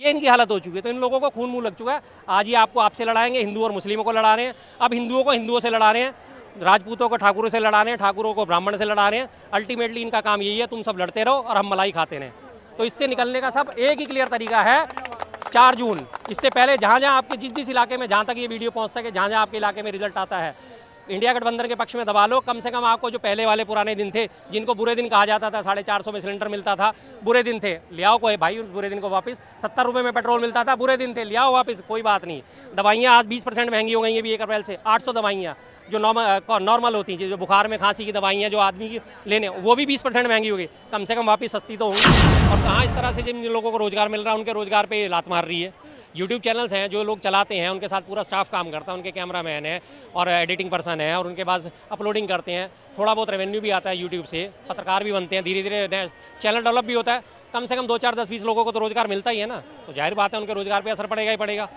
ये इनकी हालत हो चुकी है। तो इन लोगों को खून मुंह लग चुका है। आज ही आपको आपसे लड़ाएंगे, हिंदू और मुस्लिमों को लड़ा रहे हैं, अब हिंदुओं को हिंदुओं से लड़ा रहे हैं, राजपूतों को ठाकुरों से लड़ा रहे हैं, ठाकुरों को ब्राह्मण से लड़ा रहे हैं। अल्टीमेटली इनका काम यही है, तुम सब लड़ते रहो और हम मलाई खाते रहें। तो इससे निकलने का सब एक ही क्लियर तरीका है, 4 जून। इससे पहले जहाँ जहाँ आपके जिस इलाके में, जहाँ तक ये वीडियो पहुँच सके, जहाँ जहाँ आपके इलाके में रिजल्ट आता है, इंडिया गठबंधन के पक्ष में दबा लो। कम से कम आपको जो पहले वाले पुराने दिन थे, जिनको बुरे दिन कहा जाता था, 450 में सिलेंडर मिलता था, बुरे दिन थे, ले आओ कोई भाई उस बुरे दिन को वापस। 70 रुपये में पेट्रोल मिलता था, बुरे दिन थे, ले आओ वापस, कोई बात नहीं। दवाइयाँ आज 20% महंगी हो गई हैं भी 1 अप्रैल से। 800 दवाइयाँ जो नॉर्मल होती हैं, जो बुखार में खांसी की दवाइयाँ जो आदमी की लेने, वो भी 20% महंगी हो गई। कम से कम वापस सस्ती तो होंगी। और कहाँ इस तरह से जिन लोगों को रोजगार मिल रहा है, उनके रोजगार पे लात मार रही है। यूट्यूब चैनल्स हैं जो लोग चलाते हैं, उनके साथ पूरा स्टाफ काम करता है, उनके कैमरामैन है और एडिटिंग पर्सन है, और उनके पास अपलोडिंग करते हैं, थोड़ा बहुत रेवेन्यू भी आता है यूट्यूब से, पत्रकार भी बनते हैं, धीरे धीरे चैनल डेवलप भी होता है। कम से कम 2, 4, 10, 20 लोगों को तो रोजगार मिलता ही है ना। तो जाहिर बात है उनके रोजगार पर असर पड़ेगा ही पड़ेगा।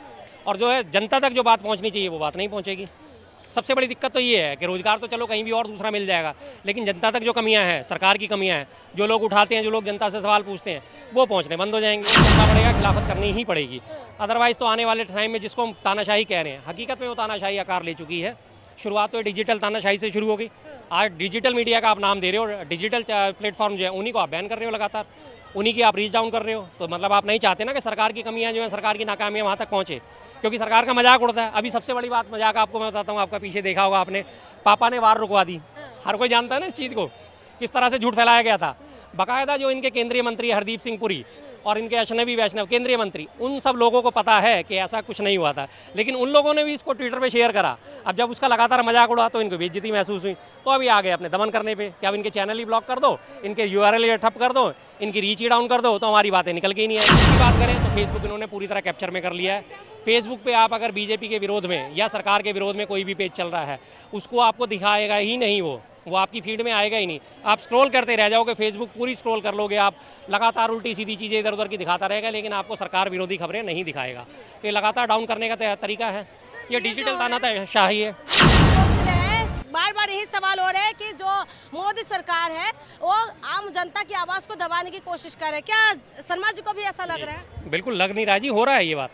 और जो है जनता तक जो बात पहुँचनी चाहिए वो बात नहीं पहुँचेगी। सबसे बड़ी दिक्कत तो ये है कि रोजगार तो चलो कहीं भी और दूसरा मिल जाएगा, लेकिन जनता तक जो कमियां हैं, सरकार की कमियां हैं, जो लोग उठाते हैं, जो लोग जनता से सवाल पूछते हैं, वो पहुंचने बंद हो जाएंगे। करना पड़ेगा, खिलाफत करनी ही पड़ेगी। अदरवाइज़ तो आने वाले टाइम में, जिसको हम तानाशाही कह रहे हैं, हकीकत में वो तानाशाही आकार ले चुकी है। शुरुआत तो डिजिटल तानाशाही से शुरू हो गई। आज डिजिटल मीडिया का आप नाम दे रहे हो, डिजिटल प्लेटफॉर्म जो है उन्हीं को आप बैन कर रहे हो लगातार, उन्हीं की आप रीच डाउन कर रहे हो। तो मतलब आप नहीं चाहते ना कि सरकार की कमियां जो हैं, सरकार की नाकामियां वहाँ तक पहुँचे, क्योंकि सरकार का मजाक उड़ता है। अभी सबसे बड़ी बात मजाक आपको मैं बताता हूँ, आपका पीछे देखा होगा आपने, पापा ने वार रुकवा दी। हर कोई जानता है ना इस चीज़ को, किस तरह से झूठ फैलाया गया था। बाकायदा जो इनके केंद्रीय मंत्री हरदीप सिंह पुरी और इनके अशनवी वैष्णव केंद्रीय मंत्री, उन सब लोगों को पता है कि ऐसा कुछ नहीं हुआ था, लेकिन उन लोगों ने भी इसको ट्विटर पे शेयर करा। अब जब उसका लगातार मजाक उड़ा तो इनको बेइज्जती महसूस हुई, तो अभी आ गए अपने दमन करने पे कि अब इनके चैनल ही ब्लॉक कर दो, इनके URL ठप कर दो, इनकी रीच ही डाउन कर दो, तो हमारी बातें निकल के ही नहीं है। इसकी बात करें तो फेसबुक इन्होंने पूरी तरह कैप्चर में कर लिया है। फेसबुक पे आप अगर बीजेपी के विरोध में या सरकार के विरोध में कोई भी पेज चल रहा है, उसको आपको दिखाएगा ही नहीं, वो आपकी फीड में आएगा ही नहीं। आप स्क्रॉल करते रह जाओगे, फेसबुक पूरी स्क्रॉल कर लोगे आप, लगातार उल्टी सीधी चीज़ें इधर उधर की दिखाता रहेगा, लेकिन आपको सरकार विरोधी खबरें नहीं दिखाएगा। तो ये लगातार डाउन करने का तरीका है, ये डिजिटल तानाशाही है। बार बार यही सवाल हो रहा है कि जो मोदी सरकार है वो आम जनता की आवाज़ को दबाने की कोशिश कर रहे हैं। क्या शर्मा जी को भी ऐसा लग रहा है? बिल्कुल लग नहीं रहा जी, हो रहा है ये बात,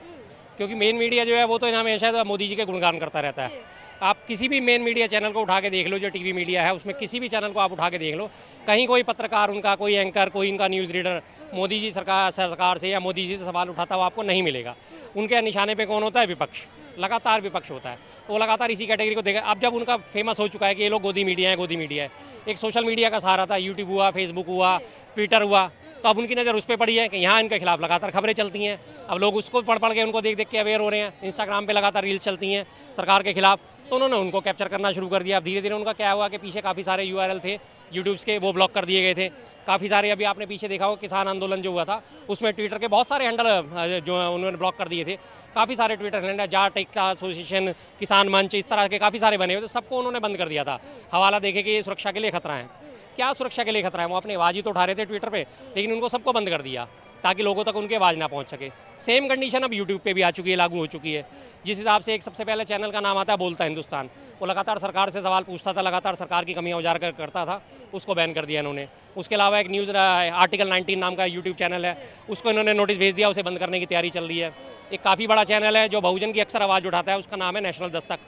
क्योंकि मेन मीडिया जो है वो तो हमेशा मोदी जी के गुणगान करता रहता है। आप किसी भी मेन मीडिया चैनल को उठा के देख लो, जो टीवी मीडिया है उसमें किसी भी चैनल को आप उठा के देख लो, कहीं कोई पत्रकार उनका, कोई एंकर, कोई इनका न्यूज़ रीडर मोदी जी सरकार से या मोदी जी से सवाल उठाता हुआ आपको नहीं मिलेगा। उनके निशाने पे कौन होता है? विपक्ष, लगातार विपक्ष होता है। तो वो लगातार इसी कैटेगरी को देखा। अब जब उनका फेमस हो चुका है कि ये लोग गोदी मीडिया है, गोदी मीडिया है, एक सोशल मीडिया का सहारा था, यूट्यूब हुआ, फेसबुक हुआ, ट्विटर हुआ, तो अब उनकी नज़र उस पर पड़ी है कि यहाँ इनके खिलाफ लगातार खबरें चलती हैं। अब लोग उसको पढ़ के, उनको देख देख के अवेयर हो रहे हैं। इंस्टाग्राम पे लगातार रील्स चलती हैं सरकार के खिलाफ, तो उन्होंने उनको कैप्चर करना शुरू कर दिया। अब धीरे धीरे उनका क्या हुआ कि पीछे काफ़ी सारे URL थे यूट्यूब्स के, वो ब्लॉक कर दिए गए थे। काफ़ी सारे, अभी आपने पीछे देखा होगा किसान आंदोलन जो हुआ था, उसमें ट्विटर के बहुत सारे हैंडल जो उन्होंने ब्लॉक कर दिए थे। काफ़ी सारे ट्विटर हैंडल, जाट एकता एसोसिएशन, किसान मंच, इस तरह के काफ़ी सारे बने हुए थे, सबको उन्होंने बंद कर दिया था। हवाला देखे कि ये सुरक्षा के लिए खतरा है। क्या सुरक्षा के लिए खतरा है? वो अपनी आवाज़ ही तो उठा रहे थे ट्विटर पे, लेकिन उनको सबको बंद कर दिया ताकि लोगों तक उनकी आवाज़ ना पहुंच सके। सेम कंडीशन अब यूट्यूब पे भी आ चुकी है, लागू हो चुकी है। जिस हिसाब से एक सबसे पहले चैनल का नाम आता है बोलता हिंदुस्तान, वो लगातार सरकार से सवाल पूछता था, लगातार सरकार की कमियां उजागर करता था, उसको बैन कर दिया इन्होंने। उसके अलावा एक न्यूज़ आर्टिकल 19 नाम का यूट्यूब चैनल है, उसको इन्होंने नोटिस भेज दिया, उसे बंद करने की तैयारी चल रही है। एक काफ़ी बड़ा चैनल है जो बहुजन की अक्सर आवाज़ उठाता है, उसका नाम है नेशनल दस्तक,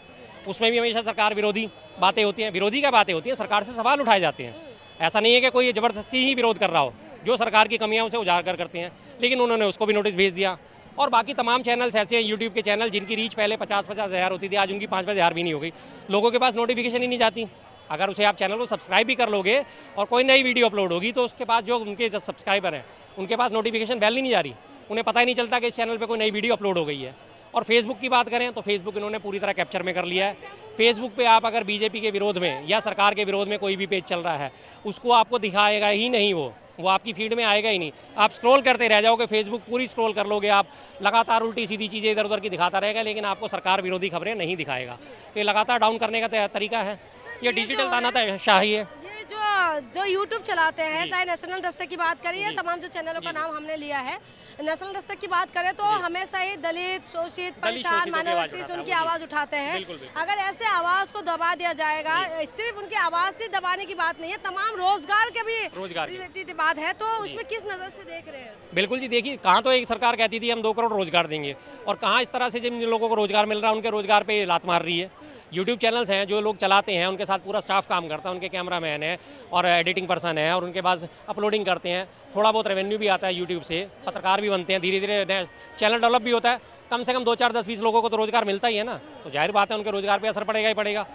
उसमें भी हमेशा सरकार विरोधी बातें होती हैं। विरोधी क्या बातें होती हैं? सरकार से सवाल उठाए जाते हैं। ऐसा नहीं है कि कोई ज़बरदस्ती ही विरोध कर रहा हो, जो सरकार की कमियां उसे उजागर करते हैं, लेकिन उन्होंने उसको भी नोटिस भेज दिया। और बाकी तमाम चैनल्स ऐसे हैं, यूट्यूब के चैनल जिनकी रीच पहले 50-50 हज़ार होती थी, आज उनकी 5-5 हज़ार भी नहीं हो गई। लोगों के पास नोटिफिकेशन ही नहीं जाती। अगर उसे आप चैनल को सब्सक्राइब भी कर लोगे और कोई नई वीडियो अपलोड होगी, तो उसके पास जो उनके जो सब्सक्राइबर हैं, उनके पास नोटिफिकेशन बेल ही नहीं जा रही, उन्हें पता ही नहीं चलता कि इस चैनल पर कोई नई वीडियो अपलोड हो गई है। और फेसबुक की बात करें तो फेसबुक इन्होंने पूरी तरह कैप्चर में कर लिया है। फेसबुक पे आप अगर बीजेपी के विरोध में या सरकार के विरोध में कोई भी पेज चल रहा है, उसको आपको दिखाएगा ही नहीं, वो आपकी फीड में आएगा ही नहीं। आप स्क्रॉल करते रह जाओगे, फेसबुक पूरी स्क्रॉल कर लोगे आप, लगातार उल्टी सीधी चीज़ें इधर उधर की दिखाता रहेगा, लेकिन आपको सरकार विरोधी खबरें नहीं दिखाएगा। तो ये लगातार डाउन करने का तरीका है, ये डिजिटल तानाशाही है। ये जो जो यूट्यूब चलाते हैं, चाहे नेशनल दस्तक की बात करें या तमाम जो चैनलों का नाम हमने लिया है, नेशनल दस्तक की बात करें तो हमेशा ही दलित, शोषित, परेशान, माइनॉरिटीज उनकी आवाज़ उठाते हैं। अगर ऐसे आवाज़ को दबा दिया जाएगा, सिर्फ उनकी आवाज़ से दबाने की बात नहीं है, तमाम रोजगार के भी रिलेटेड बात है, तो उसमें किस नज़र से देख रहे हैं? बिल्कुल जी, देखिए कहाँ तो एक सरकार कहती थी हम 2 करोड़ रोजगार देंगे, और कहाँ इस तरह से जिन लोगों को रोजगार मिल रहा है उनके रोजगार पे लात मार रही है। यूट्यूब चैनल्स हैं जो लोग चलाते हैं, उनके साथ पूरा स्टाफ काम करता है, उनके कैमरामैन है और एडिटिंग पर्सन है, और उनके पास अपलोडिंग करते हैं, थोड़ा बहुत रेवेन्यू भी आता है यूट्यूब से, पत्रकार भी बनते हैं, धीरे धीरे चैनल डेवलप भी होता है। कम से कम 2, 4, 10, 20 लोगों को तो रोजगार मिलता ही है ना, तो जाहिर बात है उनके रोजगार पर असर पड़ेगा ही पड़ेगा।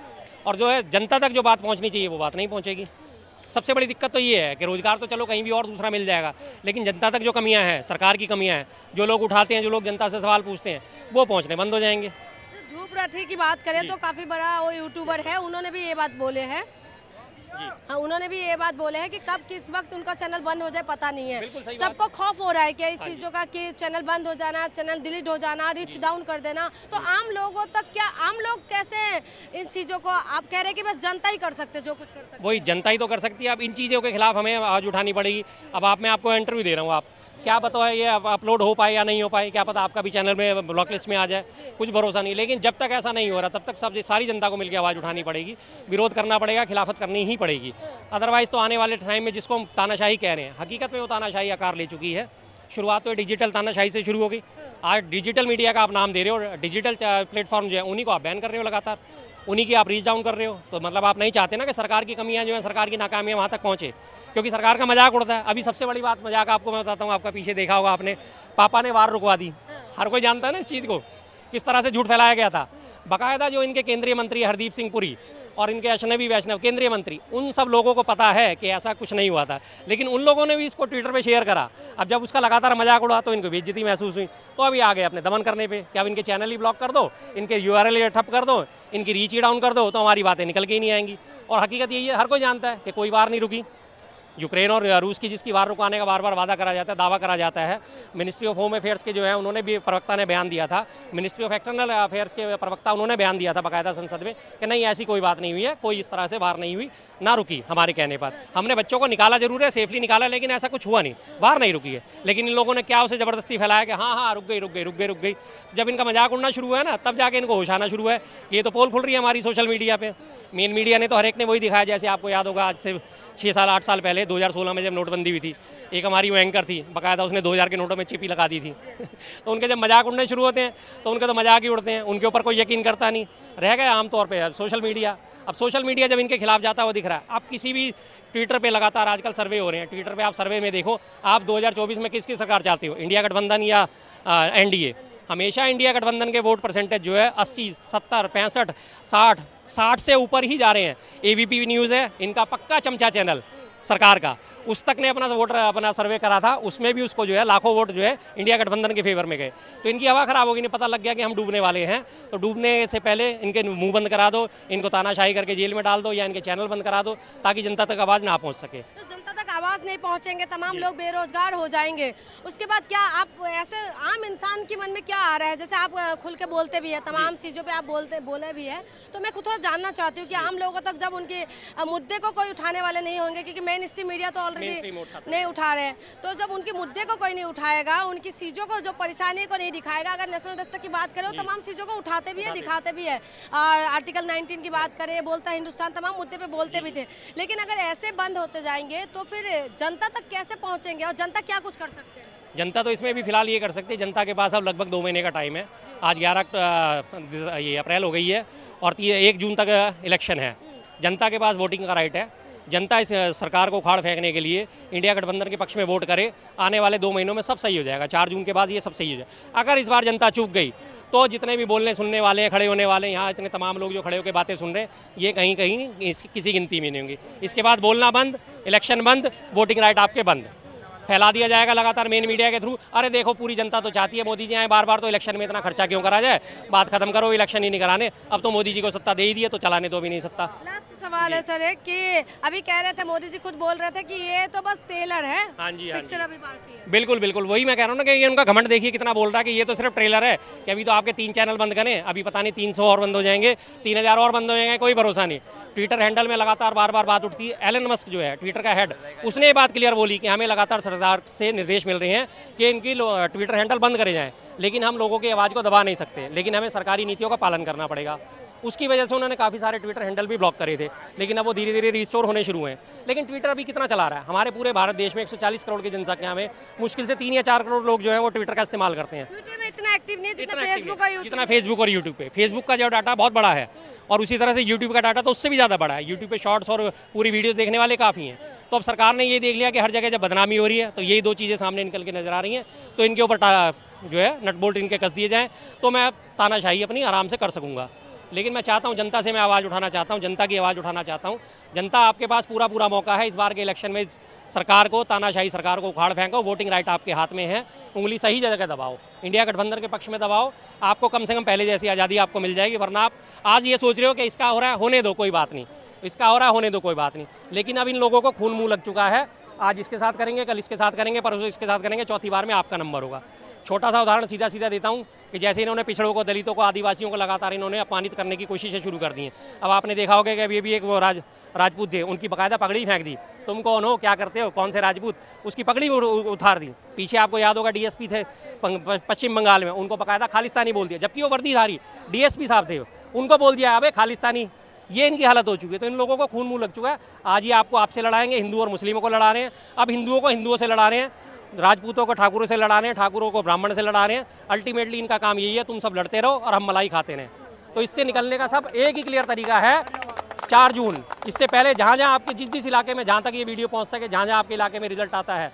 और जो है जनता तक जो बात पहुँचनी चाहिए वो बात नहीं पहुँचेगी। सबसे बड़ी दिक्कत तो ये है कि रोजगार तो चलो कहीं भी और दूसरा मिल जाएगा, लेकिन जनता तक जो कमियां हैं, सरकार की कमियां हैं, जो लोग उठाते हैं, जो लोग जनता से सवाल पूछते हैं, वो पहुंचने बंद हो जाएंगे। धूप राठी की बात करें तो काफ़ी बड़ा वो यूट्यूबर है, उन्होंने भी ये बात बोले हैं। हाँ, उन्होंने भी ये बात बोले हैं कि कब किस वक्त उनका चैनल बंद हो जाए पता नहीं है। सबको खौफ हो रहा है कि इस चीज़ों का कि चैनल बंद हो जाना, चैनल डिलीट हो जाना, रीच डाउन कर देना। तो आम लोगों तक क्या, आम लोग कैसे इन चीज़ों को, आप कह रहे हैं कि बस जनता ही कर सकते, जो कुछ कर सकते, वही जनता ही तो कर सकती है। अब इन चीज़ों के खिलाफ हमें आवाज़ उठानी पड़ेगी। अब मैं आपको इंटरव्यू दे रहा हूँ, आप क्या पता है ये अपलोड हो पाए या नहीं हो पाए, क्या पता आपका भी चैनल में ब्लॉक लिस्ट में आ जाए, कुछ भरोसा नहीं। लेकिन जब तक ऐसा नहीं हो रहा तब तक सारी जनता को मिलकर आवाज़ उठानी पड़ेगी, विरोध करना पड़ेगा, खिलाफत करनी ही पड़ेगी। अदरवाइज़ तो आने वाले टाइम में जिसको हम तानाशाही कह रहे हैं, हकीकत में वो तानाशाही आकार ले चुकी है। शुरुआत तो डिजिटल तानाशाही से शुरू हो गई। आज डिजिटल मीडिया का आप नाम दे रहे हो, डिजिटल प्लेटफॉर्म जो है उन्हीं को आप बैन कर रहे हो लगातार, उन्हीं की आप रीच डाउन कर रहे हो। तो मतलब आप नहीं चाहते ना कि सरकार की कमियां जो हैं, सरकार की नाकामियां वहाँ तक पहुँचे, क्योंकि सरकार का मजाक उड़ता है। अभी सबसे बड़ी बात मजाक आपको मैं बताता हूँ, आपका पीछे देखा होगा आपने, पापा ने वार रुकवा दी। हर कोई जानता है ना इस चीज़ को, किस तरह से झूठ फैलाया गया था। बाकायदा जो इनके केंद्रीय मंत्री हरदीप सिंह पुरी और इनके अशनवी वैष्णव केंद्रीय मंत्री, उन सब लोगों को पता है कि ऐसा कुछ नहीं हुआ था, लेकिन उन लोगों ने भी इसको ट्विटर पे शेयर करा। अब जब उसका लगातार मजाक उड़ा तो इनको बेइज्जती महसूस हुई, तो अभी आ गए अपने दमन करने पे कि अब इनके चैनल ही ब्लॉक कर दो, इनके URL ठप कर दो, इनकी रीच ही डाउन कर दो, तो हमारी बातें निकल के ही नहीं आएंगी। और हकीकत यही है, हर कोई जानता है कि कोई वार नहीं रुकी। यूक्रेन और रूस की जिसकी वार रुकाने का बार बार वादा करा जाता है, दावा करा जाता है। मिनिस्ट्री ऑफ होम अफेयर्स के जो है उन्होंने भी, प्रवक्ता ने बयान दिया था, मिनिस्ट्री ऑफ एक्सटर्नल अफेयर्स के प्रवक्ता उन्होंने बयान दिया था बाकायदा संसद में कि नहीं ऐसी कोई बात नहीं हुई है, कोई इस तरह से वार नहीं हुई, ना रुकी हमारे कहने पर। हमने बच्चों को निकाला जरूर है, सेफली निकाला, लेकिन ऐसा कुछ हुआ नहीं, वार नहीं रुकी है। लेकिन इन लोगों ने क्या उसे ज़बरदस्ती फैलाया कि हाँ रुक गई। जब इनका मजाक उड़ना शुरू हुआ है ना, तब जाके इनको होश आना शुरू है। ये तो पोल खुल रही है हमारी सोशल मीडिया पे। मेन मीडिया ने तो हर एक ने वही दिखाया, जैसे आपको याद होगा आज से 6 साल 8 साल पहले 2016 में जब नोटबंदी हुई थी, एक हमारी वो एंकर थी, बाकायदा उसने 2000 के नोटों में चिप ही लगा दी थी। तो उनके जब मजाक उड़ने शुरू होते हैं तो उनके तो मजाक ही उड़ते हैं, उनके ऊपर कोई यकीन करता नहीं रह गया आमतौर पर सोशल मीडिया। अब सोशल मीडिया जब इनके खिलाफ जाता है वो दिख रहा है। आप किसी भी ट्विटर पे लगातार आजकल सर्वे हो रहे हैं, ट्विटर पे आप सर्वे में देखो, आप 2024 में किसकी सरकार चाहते हो, इंडिया गठबंधन या NDA? हमेशा इंडिया गठबंधन के वोट परसेंटेज जो है 80, 70, 65, 60 से ऊपर ही जा रहे हैं। ABP न्यूज़ है इनका पक्का चमचा चैनल सरकार का, उस तक ने अपना सर्वे करा था, उसमें भी उसको जो है लाखों वोट जो है इंडिया गठबंधन के फेवर में गए। तो इनकी हवा खराब होगी, नहीं पता लग गया कि हम डूबने वाले हैं, तो डूबने से पहले इनके मुंह बंद करा दो, इनको तानाशाही करके जेल में डाल दो या इनके चैनल बंद करा दो, ताकि जनता तक आवाज़ ना पहुँच सके। तो जनता तक आवाज़ नहीं पहुंचेंगे, तमाम लोग बेरोजगार हो जाएंगे। उसके बाद क्या आप ऐसे आम इंसान के मन में क्या आ रहा है, जैसे आप खुल के बोलते भी है, तमाम चीज़ों पे आप बोले भी है, तो मैं खुद थोड़ा जानना चाहती हूँ कि आम लोगों तक जब उनके मुद्दे को कोई उठाने वाले नहीं होंगे, क्योंकि मेन स्ट्रीम मीडिया तो ऑलरेडी नहीं उठा रहे हैं, तो जब उनके मुद्दे को कोई नहीं उठाएगा, उनकी चीज़ों को, जो परेशानी को नहीं दिखाएगा। अगर नेशनल दस्तक की बात करें, तमाम चीज़ों को उठाते भी है, दिखाते भी है, और आर्टिकल 19 की बात करें, बोलता है हिंदुस्तान, तमाम मुद्दे पे बोलते भी थे। लेकिन अगर ऐसे बंद होते जाएंगे तो फिर जनता तक कैसे पहुंचेंगे, और जनता क्या कुछ कर सकते हैं? जनता तो इसमें भी फिलहाल ये कर सकती है, जनता के पास अब लगभग 2 महीने का टाइम है। आज 11 ये अप्रैल हो गई है और 1 जून तक इलेक्शन है। जनता के पास वोटिंग का राइट है। जनता इस सरकार को उखाड़ फेंकने के लिए इंडिया गठबंधन के पक्ष में वोट करे, आने वाले 2 महीनों में सब सही हो जाएगा। 4 जून के बाद ये सब सही हो जाएगा। अगर इस बार जनता चूक गई तो जितने भी बोलने सुनने वाले हैं, खड़े होने वाले हैं, यहाँ इतने तमाम लोग जो खड़े होकर बातें सुन रहे हैं, ये कहीं किसी गिनती में नहीं होंगी। इसके बाद बोलना बंद, इलेक्शन बंद, वोटिंग राइट आपके बंद। फैला दिया जाएगा लगातार मेन मीडिया के थ्रू। अरे देखो पूरी जनता तो चाहती है मोदी जी आए बार बार, तो इलेक्शन में इतना खर्चा क्यों करा जाए, बात खत्म करो, इलेक्शन ही नहीं कराने। अब तो मोदी जी को सत्ता दे ही दी है, तो चलाने तो भी नहीं सत्ता। लास्ट सवाल है सर एक कि अभी कह रहे थे, मोदी जी खुद बोल रहे थे कि ये तो बस ट्रेलर है, हाँ जी, हाँ पिक्चर अभी बाकी है। बिल्कुल बिल्कुल, वही मैं कह रहा हूँ ना कि ये उनका घमंड देखिए कितना बोल रहा है कि ये तो सिर्फ ट्रेलर है, कि अभी तो आपके 3 चैनल बंद करें, अभी पता नहीं 300 और बंद हो जाएंगे, 3000 और बंद हो जाएंगे, कोई भरोसा नहीं। ट्विटर हैंडल में लगातार बार बार बात उठती है। एलन मस्क जो है ट्विटर का हेड, उसने ये बात क्लियर बोली कि हमें लगातार सरकार से निर्देश मिल रहे हैं कि इनकी ट्विटर हैंडल बंद करे जाएं, लेकिन हम लोगों की आवाज़ को दबा नहीं सकते, लेकिन हमें सरकारी नीतियों का पालन करना पड़ेगा। उसकी वजह से उन्होंने काफ़ी सारे ट्विटर हैंडल भी ब्लॉक करे थे, लेकिन अब वो धीरे धीरे रिस्टोर होने शुरू हुए हैं। लेकिन ट्विटर अभी कितना चला रहा है? हमारे पूरे भारत देश में 140 करोड़ की जनसंख्या में मुश्किल से 3 या 4 करोड़ लोग जो है वो ट्विटर का इस्तेमाल करते हैं। ट्विटर में इतना एक्टिव नहीं है जितना इतना फेसबुक और यूट्यूब। जितना फेसबुक और यूट्यूब पे। फेसबुक का जो डाटा बहुत बड़ा है, और उसी तरह से यूट्यूब का डाटा तो उससे भी ज़्यादा बड़ा है। यूट्यूब पे शॉर्ट्स और पूरी वीडियोस देखने वाले काफ़ी हैं। तो अब सरकार ने ये देख लिया कि हर जगह जब बदनामी हो रही है, तो यही 2 चीज़ें सामने निकल के नजर आ रही हैं, तो इनके ऊपर जो है नट बोल्ट इनके कस दिए जाएँ, तो मैं तानाशाही अपनी आराम से कर सकूँगा। लेकिन मैं चाहता हूं, जनता से मैं आवाज़ उठाना चाहता हूं, जनता की आवाज़ उठाना चाहता हूं। जनता आपके पास पूरा मौका है इस बार के इलेक्शन में, इस सरकार को, तानाशाही सरकार को उखाड़ फेंको। वोटिंग राइट आपके हाथ में है, उंगली सही जगह दबाओ, इंडिया गठबंधन के पक्ष में दबाओ, आपको कम से कम पहले जैसी आज़ादी आपको मिल जाएगी। वरना आप आज ये सोच रहे हो कि इसका हो रहा है, होने दो, कोई बात नहीं, इसका हो रहा है, होने दो, कोई बात नहीं। लेकिन अब इन लोगों को खून मुँह लग चुका है। आज इसके साथ करेंगे, कल इसके साथ करेंगे, परसों इसके साथ करेंगे, चौथी बार में आपका नंबर होगा। छोटा सा उदाहरण सीधा सीधा देता हूँ कि जैसे इन्होंने पिछड़ों को, दलितों को, आदिवासियों को लगातार इन्होंने अपमानित करने की कोशिशें शुरू कर दी हैं। अब आपने देखा होगा कि अभी भी एक वो राजपूत थे, उनकी बाकायदा पगड़ी फेंक दी। तुम कौन हो, क्या करते हो, कौन से राजपूत, उसकी पगड़ी उतार दी। पीछे आपको याद होगा डीएसपी थे पश्चिम बंगाल में, उनको बाकायदा खालिस्तानी बोल दिया, जबकि वो वर्दीधारी डीएसपी साहब थे, उनको बोल दिया अबे खालिस्तानी। ये इनकी हालत हो चुकी है। तो इन लोगों को खून मुँह लग चुका है। आज ये आपसे लड़ाएंगे, हिंदू और मुस्लिमों को लड़ा रहे हैं। अब हिंदुओं को हिंदुओं से लड़ा रहे हैं, राजपूतों को ठाकुरों से लड़ा रहे हैं, ठाकुरों को ब्राह्मण से लड़ा रहे हैं। अल्टीमेटली इनका काम यही है, तुम सब लड़ते रहो और हम मलाई खाते रहें। तो इससे निकलने का सब एक ही क्लियर तरीका है, 4 जून। इससे पहले जहाँ जहाँ आपके जिस इलाके में, जहाँ तक ये वीडियो पहुँच सके, जहाँ जहाँ आपके इलाके में रिजल्ट आता है,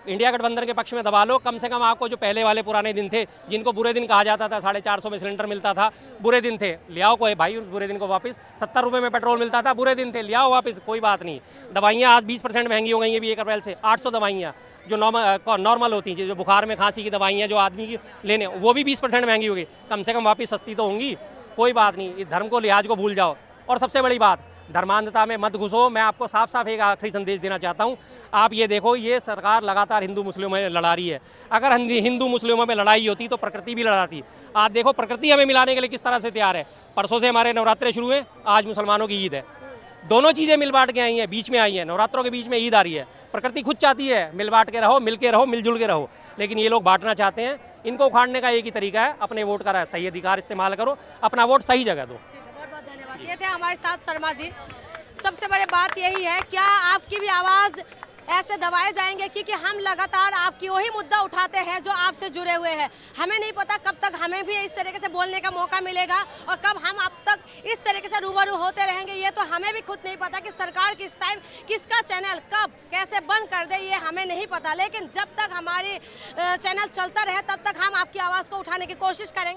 इंडिया गठबंधन के पक्ष में दबा लो। कम से कम आपको जो पहले वाले पुराने दिन थे, जिनको बुरे दिन कहा जाता था, 450 में सिलेंडर मिलता था, बुरे दिन थे, ले आओ कोई भाई उस बुरे दिन को वापस। 70 रुपये में पेट्रोल मिलता था, बुरे दिन थे, ले आओ वापस, कोई बात नहीं। दवाइयाँ आज 20% महंगी हो गई हैं भी 1 अप्रैल से। 800 दवाइयाँ जो नॉर्मल होती हैं, जो बुखार में, खांसी की दवाइयाँ जो आदमी की लेने, वो भी 20% महंगी हो गई। कम से कम वापस सस्ती तो होंगी, कोई बात नहीं। इस धर्म को, लिहाज को भूल जाओ। और सबसे बड़ी बात, धर्मांधता में मत घुसो। मैं आपको साफ साफ एक आखिरी संदेश देना चाहता हूँ। आप ये देखो, ये सरकार लगातार हिंदू मुस्लिमों में लड़ा रही है। अगर हिंदू मुस्लिमों में लड़ाई होती तो प्रकृति भी लड़ाती। आज देखो प्रकृति हमें मिलाने के लिए किस तरह से तैयार है। परसों से हमारे नवरात्रे शुरू हुए, आज मुसलमानों की ईद है। दोनों चीज़ें मिल बांट के आई हैं, बीच में आई हैं। नवरात्रों के बीच में ईद आ रही है। प्रकृति खुद चाहती है मिल बांट के रहो, मिल के रहो, मिलजुल के रहो, लेकिन ये लोग बांटना चाहते हैं। इनको उखाड़ने का एक ही तरीका है, अपने वोट का सही अधिकार इस्तेमाल करो, अपना वोट सही जगह दो। बहुत बहुत धन्यवाद। ये थे हमारे साथ शर्मा जी। सबसे बड़ी बात यही है, क्या आपकी भी आवाज़ ऐसे दबाए जाएंगे, क्योंकि हम लगातार आपकी वही मुद्दा उठाते हैं जो आपसे जुड़े हुए हैं। हमें नहीं पता कब तक हमें भी इस तरीके से बोलने का मौका मिलेगा और कब हम अब तक इस तरीके से रूबरू होते रहेंगे। ये तो हमें भी खुद नहीं पता कि सरकार किस टाइम किसका चैनल कब कैसे बंद कर दे, ये हमें नहीं पता। लेकिन जब तक हमारी चैनल चलता रहे, तब तक हम आपकी आवाज़ को उठाने की कोशिश करेंगे।